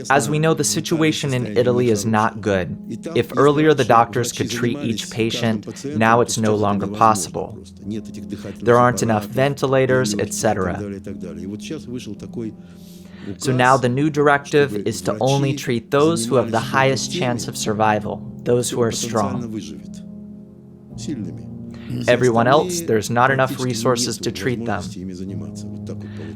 As we know, the situation in Italy is not good. If earlier the doctors could treat each patient, now it's no longer possible. There aren't enough ventilators, etc. So now the new directive is to only treat those who have the highest chance of survival, those who are strong. Everyone else, there's not enough resources to treat them.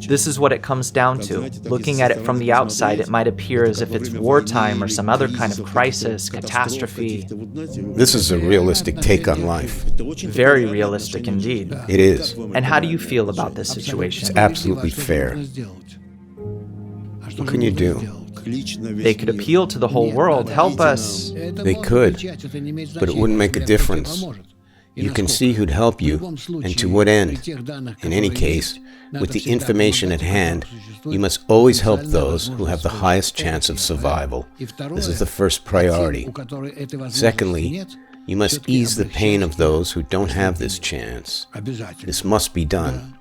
This is what it comes down to. Looking at it from the outside, it might appear as if it's wartime or some other kind of crisis, catastrophe. This is a realistic take on life. Very realistic indeed. It is. And how do you feel about this situation? It's absolutely fair. What can you do? They could appeal to the whole world, help us. They could, but it wouldn't make a difference. You can see who'd help you, and to what end. In any case, with the information at hand, you must always help those who have the highest chance of survival. This is the first priority. Secondly, you must ease the pain of those who don't have this chance. This must be done.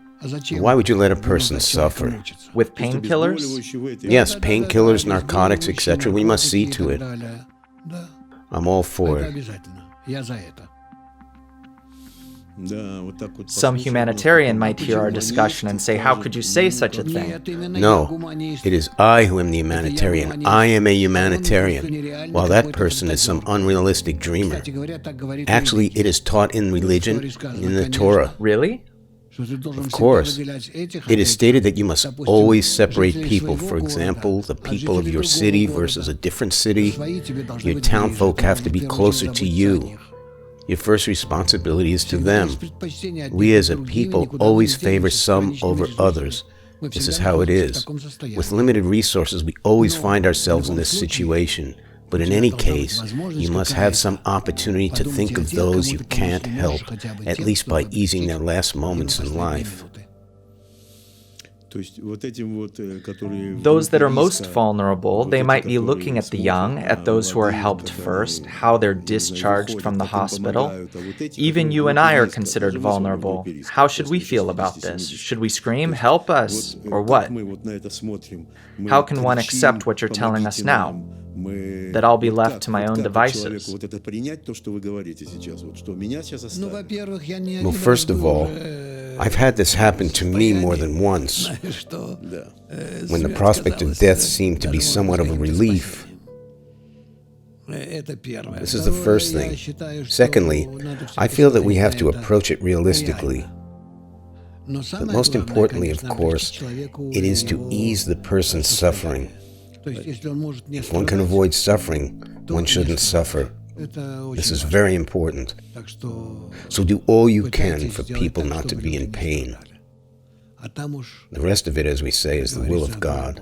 Why would you let a person suffer? With painkillers? Yes, painkillers, narcotics, etc. We must see to it. I'm all for it. Some humanitarian might hear our discussion and say, how could you say such a thing? No, it is I who am the humanitarian. I am a humanitarian, while that person is some unrealistic dreamer. Actually, it is taught in religion, in the Torah. Really? Of course. It is stated that you must always separate people. For example, the people of your city versus a different city. Your townfolk have to be closer to you. Your first responsibility is to them. We as a people always favor some over others. This is how it is. With limited resources, we always find ourselves in this situation. But in any case, you must have some opportunity to think of those you can't help, at least by easing their last moments in life. Those that are most vulnerable, they might be looking at the young, at those who are helped first, how they're discharged from the hospital. Even you and I are considered vulnerable. How should we feel about this? Should we scream, help us, or what? How can one accept what you're telling us now? That I'll be left to my own devices? Well, first of all, I've had this happen to me more than once, when the prospect of death seemed to be somewhat of a relief. This is the first thing. Secondly, I feel that we have to approach it realistically. But most importantly, of course, it is to ease the person's suffering. If one can avoid suffering, one shouldn't suffer. This is very important. So do all you can for people not to be in pain. The rest of it, as we say, is the will of God.